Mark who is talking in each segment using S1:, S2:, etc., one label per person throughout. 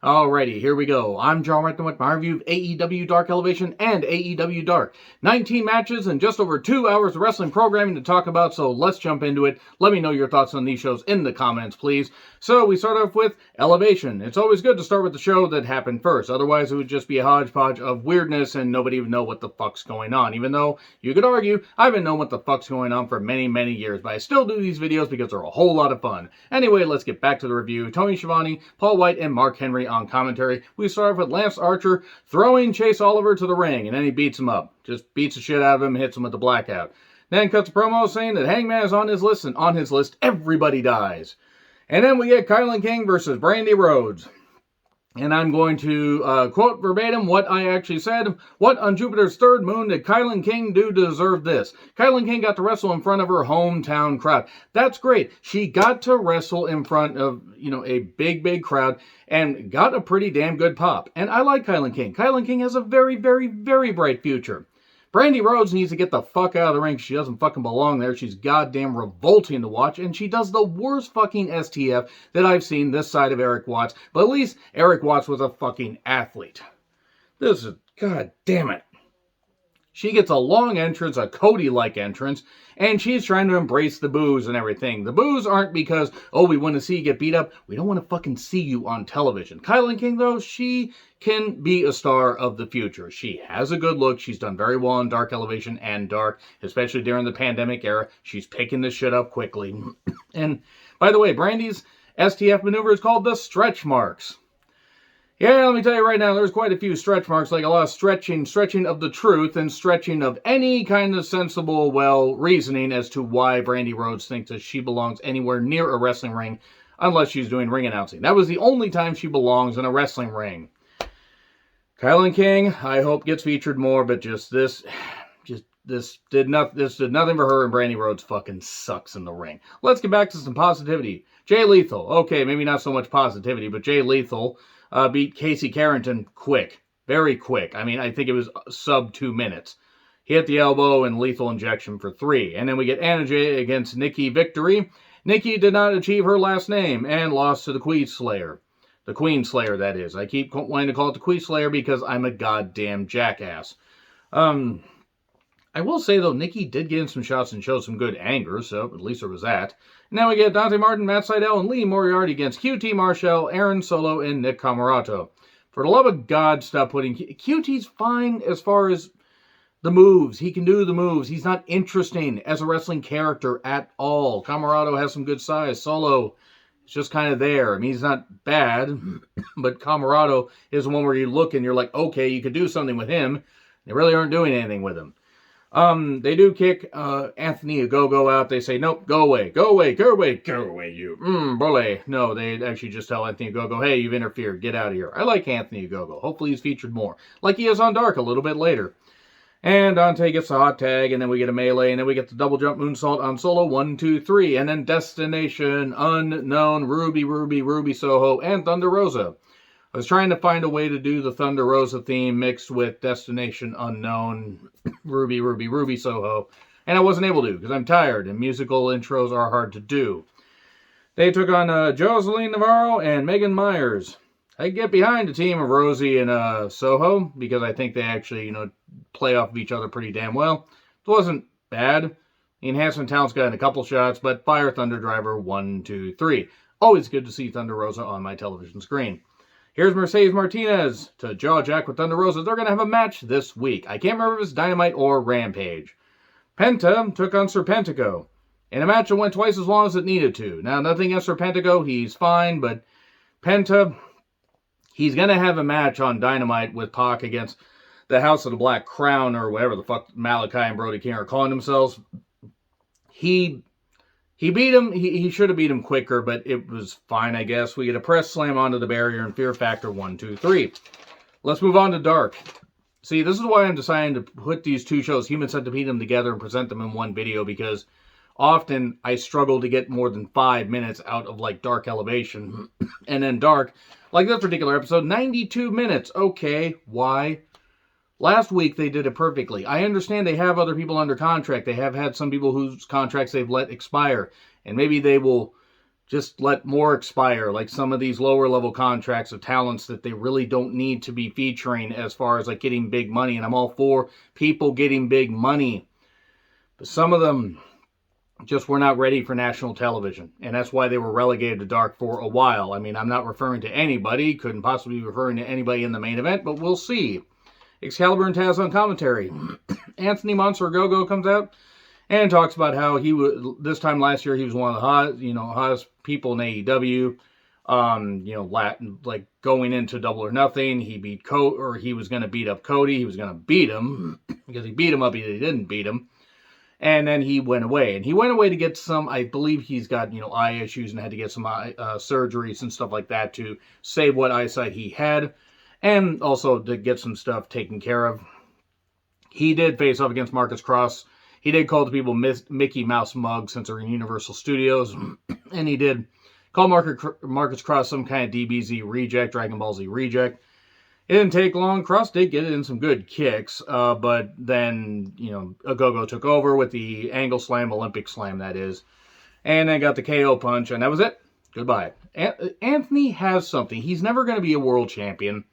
S1: Alrighty, here we go. I'm John Reckman with my review of AEW Dark Elevation and AEW Dark. 19 matches and just over 2 hours of wrestling programming to talk about, so let's jump into it. Let me know your thoughts on these shows in the comments, please. So we start off with Elevation. It's always good to start with the show that happened first, otherwise it would just be a hodgepodge of weirdness and nobody would know what the fuck's going on. Even though, you could argue, I've been knowing what the fuck's going on for many, many years, but I still do these videos because they're a whole lot of fun. Anyway, let's get back to the review. Tony Schiavone, Paul White, and Mark Henry on commentary. We start off with Lance Archer throwing Chase Oliver to the ring, and then he beats him up. Just beats the shit out of him and hits him with the blackout. Then cuts a promo saying that Hangman is on his list, and on his list, everybody dies. And then we get Kylan King versus Brandi Rhodes. And I'm going to quote verbatim what I actually said. What on Jupiter's third moon did Kylan King do to deserve this? Kylan King got to wrestle in front of her hometown crowd. That's great. She got to wrestle in front of, a big, big crowd and got a pretty damn good pop. And I like Kylan King. Kylan King has a very, very, very bright future. Brandi Rhodes needs to get the fuck out of the ring. She doesn't fucking belong there. She's goddamn revolting to watch, and she does the worst fucking STF that I've seen this side of Eric Watts. But at least Eric Watts was a fucking athlete. This is, god damn it. She gets a long entrance, a Cody-like entrance, and she's trying to embrace the boos and everything. The boos aren't because, oh, we want to see you get beat up. We don't want to fucking see you on television. Kylan King, though, she can be a star of the future. She has a good look. She's done very well in Dark Elevation and Dark, especially during the pandemic era. She's picking this shit up quickly. And, by the way, Brandi's STF maneuver is called the stretch marks. Yeah, let me tell you right now, there's quite a few stretch marks, like a lot of stretching of the truth and stretching of any kind of sensible, reasoning as to why Brandi Rhodes thinks that she belongs anywhere near a wrestling ring, unless she's doing ring announcing. That was the only time she belongs in a wrestling ring. Kylan King, I hope gets featured more, but this did nothing for her, and Brandi Rhodes fucking sucks in the ring. Let's get back to some positivity. Jay Lethal, okay, maybe not so much positivity, but Jay Lethal beat Casey Carrington quick. Very quick. I mean, I think it was sub 2 minutes. He hit the elbow and lethal injection for 3. And then we get Anna Jay against Nikki Victory. Nikki did not achieve her last name and lost to the Queen Slayer. The Queen Slayer, that is. I keep wanting to call it the Queen Slayer because I'm a goddamn jackass. I will say, though, Nikki did get in some shots and showed some good anger, so at least there was that. And now we get Dante Martin, Matt Sydal, and Leemoriarty against QT Marshall, Aaron Solo, and Nick Camarato. For the love of God, stop putting... QT's fine as far as the moves. He can do the moves. He's not interesting as a wrestling character at all. Camarato has some good size. Solo is just kind of there. I mean, he's not bad, but Camarato is the one where you look and you're like, okay, you could do something with him. They really aren't doing anything with him. They do kick Anthony Ogogo out. They say, nope, go away, go away, go away, go away, you. Bully. No, they actually just tell Anthony Ogogo, hey, you've interfered, get out of here. I like Anthony Ogogo. Hopefully he's featured more, like he is on Dark a little bit later. And Dante gets a hot tag, and then we get a melee, and then we get the double jump moonsault on Solo, 1, 2, 3, and then Destination Unknown, Ruby Soho, and Thunder Rosa. I was trying to find a way to do the Thunder Rosa theme mixed with Destination Unknown, Ruby Soho, and I wasn't able to because I'm tired and musical intros are hard to do. They took on Jocelyn Navarro and Megan Myers. I get behind the team of Rosie and Soho because I think they actually, play off of each other pretty damn well. It wasn't bad. The enhancement talent's got in a couple shots, but Fire Thunder Driver 1, 2, 3. Always good to see Thunder Rosa on my television screen. Here's Mercedes Martinez to jaw jack with Thunder Rosa. They're going to have a match this week. I can't remember if it's Dynamite or Rampage. Penta took on Serpentico. In a match that went twice as long as it needed to. Now, nothing against Serpentico. He's fine, but Penta, he's going to have a match on Dynamite with Pac against the House of the Black Crown or whatever the fuck Malachi and Brody King are calling themselves. He beat him. He should have beat him quicker, but it was fine, I guess. We get a press slam onto the barrier and Fear Factor 1, 2, 3. Let's move on to Dark. See, this is why I'm deciding to put these two shows, Human Centipede, them together and present them in one video, because often I struggle to get more than 5 minutes out of, Dark Elevation. And then Dark, like this particular episode, 92 minutes. Okay, why? Last week, they did it perfectly. I understand they have other people under contract. They have had some people whose contracts they've let expire. And maybe they will just let more expire, like some of these lower level contracts of talents that they really don't need to be featuring as far as like getting big money. And I'm all for people getting big money, but some of them just were not ready for national television, and that's why they were relegated to dark for a while. I mean, I'm not referring to anybody, couldn't possibly be referring to anybody in the main event, but we'll see. Excalibur and Taz on commentary. Anthony Monster Go-Go comes out and talks about how he was, this time last year, he was one of the hottest people in AEW. Like going into Double or Nothing, he beat he was going to beat up Cody. He was going to beat him because he beat him up. He didn't beat him. And then he went away. And he went away to get some, I believe he's got, eye issues and had to get some eye surgeries and stuff like that to save what eyesight he had. And also to get some stuff taken care of. He did face off against Marcus Cross. He did call the people Mickey Mouse mugs since they're in Universal Studios. And he did call Marcus Cross some kind of DBZ reject, Dragon Ball Z reject. It didn't take long. Cross did get it in some good kicks, but then, Go-Go took over with the Angle Slam, Olympic Slam, that is. And then got the KO punch, and that was it. Goodbye. Anthony has something. He's never going to be a world champion.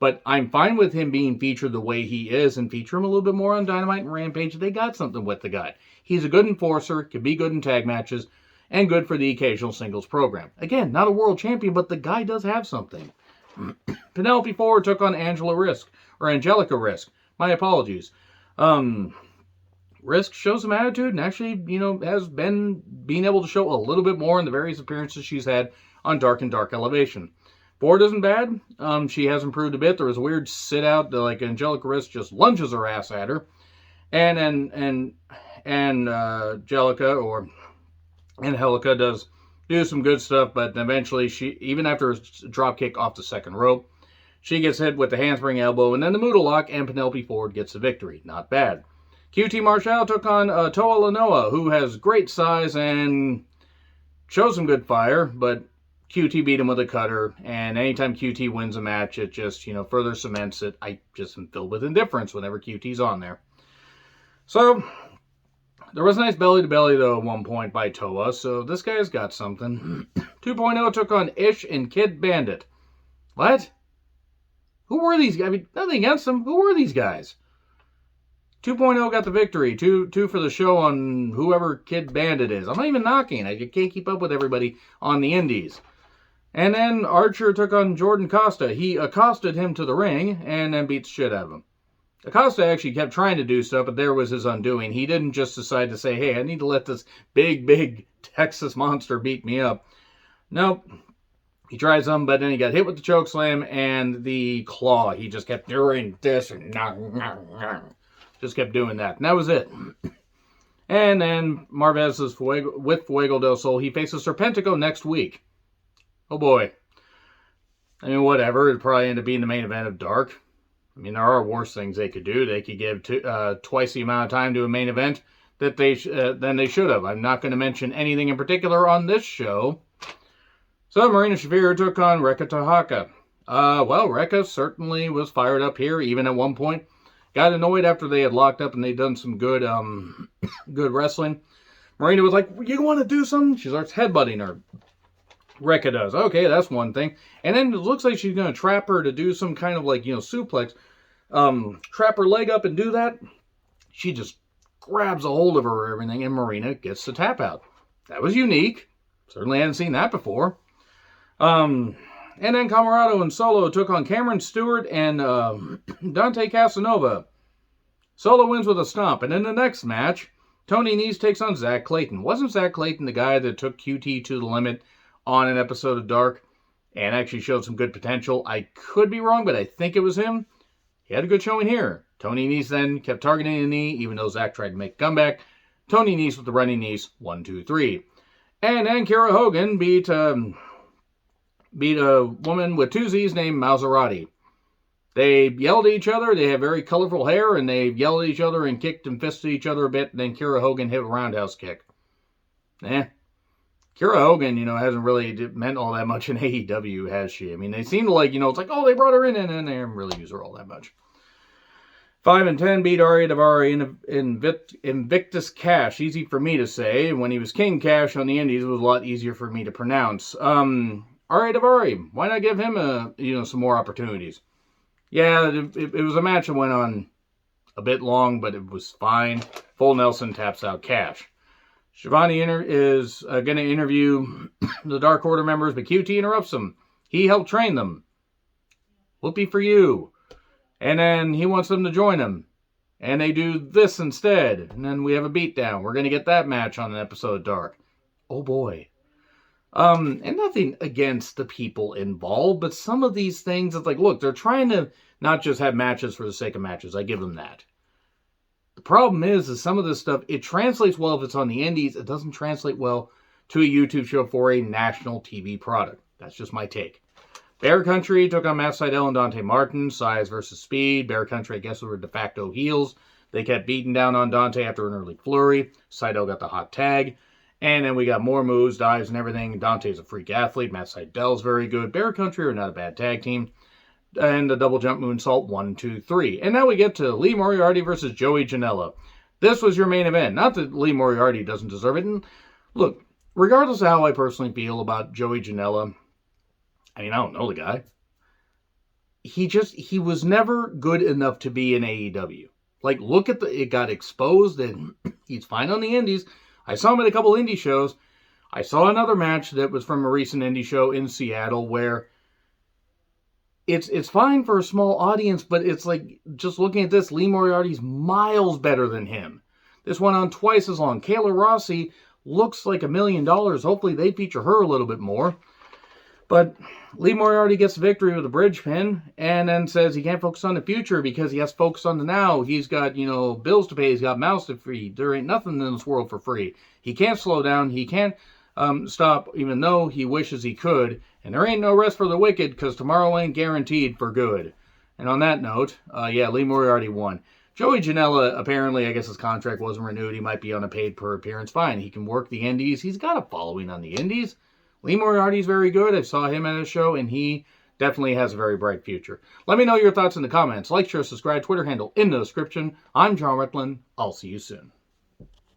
S1: But I'm fine with him being featured the way he is and feature him a little bit more on Dynamite and Rampage. They got something with the guy. He's a good enforcer, can be good in tag matches, and good for the occasional singles program. Again, not a world champion, but the guy does have something. Penelope Ford took on Angelica Risk. My apologies. Risk shows some attitude and actually, has been being able to show a little bit more in the various appearances she's had on Dark and Dark Elevation. Ford isn't bad. She has improved a bit. There was a weird sit out, like Angelica Risk just lunges her ass at her, and Angelica does do some good stuff, but eventually she, even after a drop kick off the second rope, she gets hit with the handspring elbow and then the Moodle lock, and Penelope Ford gets the victory. Not bad. QT Marshall took on Toa Lanoa, who has great size and shows some good fire, but QT beat him with a cutter, and anytime QT wins a match, it just, further cements it. I just am filled with indifference whenever QT's on there. So, there was a nice belly-to-belly, though, at one point by Toa, so this guy's got something. 2.0 took on Ish and Kid Bandit. What? Who were these guys? I mean, nothing against them. Who were these guys? 2.0 got the victory. Two for the show on whoever Kid Bandit is. I'm not even knocking. I can't keep up with everybody on the indies. And then Archer took on Jordan Costa. He accosted him to the ring and then beat the shit out of him. Acosta actually kept trying to do stuff, but there was his undoing. He didn't just decide to say, hey, I need to let this big Texas monster beat me up. Nope. He tried some, but then he got hit with the choke slam and the claw. He just kept doing this and just kept doing that. And that was it. And then Marvez is with Fuego del Sol. He faces Serpentico next week. Oh boy. I mean, whatever. It'll probably end up being the main event of Dark. I mean, there are worse things they could do. They could give twice the amount of time to a main event that than they should have. I'm not going to mention anything in particular on this show. So, Marina Shafir took on Rekka Tahaka. Rekka certainly was fired up here, even at one point. Got annoyed after they had locked up and they'd done some good good wrestling. Marina was like, you want to do something? She starts headbutting her. Rekka does. Okay, that's one thing. And then it looks like she's going to trap her to do some kind of suplex. Trap her leg up and do that. She just grabs a hold of her or everything, and Marina gets the tap out. That was unique. Certainly hadn't seen that before. And then Camarado and Solo took on Cameron Stewart and Dante Casanova. Solo wins with a stomp. And in the next match, Tony Nese takes on Zach Clayton. Wasn't Zach Clayton the guy that took QT to the limit on an episode of Dark and actually showed some good potential? I could be wrong, but I think it was him. He had a good showing here. Tony Nese then kept targeting the knee, even though Zach tried to make a comeback. Tony Nese with the running knees, 1, 2, 3. And then Kira Hogan beat a woman with two Z's named Maserati. They yelled at each other. They have very colorful hair, and they yelled at each other and kicked and fisted each other a bit. And then Kira Hogan hit a roundhouse kick. Kira Hogan, hasn't really meant all that much in AEW, has she? I mean, they seem like, it's like, oh, they brought her in and they didn't really use her all that much. 5-10 beat Ari Daivari in Invictus Cash. Easy for me to say. When he was King Cash on the Indies, it was a lot easier for me to pronounce. Ari Daivari, why not give him some more opportunities? Yeah, it was a match that went on a bit long, but it was fine. Full Nelson taps out Cash. Shivani is going to interview the Dark Order members, but QT interrupts him. He helped train them. Whoopee for you. And then he wants them to join him. And they do this instead. And then we have a beatdown. We're going to get that match on an episode of Dark. Oh boy. And nothing against the people involved, but some of these things, it's like, look, they're trying to not just have matches for the sake of matches. I give them that. The problem is some of this stuff, it translates well if it's on the indies. It doesn't translate well to a YouTube show for a national TV product. That's just my take. Bear Country took on Matt Sydal and Dante Martin. Size versus speed. Bear Country, I guess, were de facto heels. They kept beating down on Dante after an early flurry. Sydal got the hot tag. And then we got more moves, dives, and everything. Dante's a freak athlete. Matt Sydal's very good. Bear Country are not a bad tag team. And the double jump moonsault, 1, 2, 3. And now we get to Leemoriarty versus Joey Janela. This was your main event. Not that Leemoriarty doesn't deserve it. And look, regardless of how I personally feel about Joey Janela, I mean, I don't know the guy. He was never good enough to be in AEW. Like, look at it got exposed, and he's fine on the indies. I saw him at a couple indie shows. I saw another match that was from a recent indie show in Seattle where it's fine for a small audience, but it's like, just looking at this, Leemoriarty's miles better than him. This went on twice as long. Kayla Rossi looks like $1 million. Hopefully they feature her a little bit more. But Leemoriarty gets the victory with a bridge pin and then says he can't focus on the future because he has to focus on the now. He's got, bills to pay. He's got mouths to feed. There ain't nothing in this world for free. He can't slow down. He can't stop, even though he wishes he could. And there ain't no rest for the wicked because tomorrow ain't guaranteed for good. And on that note, Leemoriarty won. Joey Janela, apparently, I guess his contract wasn't renewed. He might be on a paid per appearance. Fine, he can work the indies. He's got a following on the indies. Leemoriarty's very good. I saw him at a show, and he definitely has a very bright future. Let me know your thoughts in the comments. Like, share, subscribe, Twitter handle in the description. I'm John Retlin. I'll see you soon.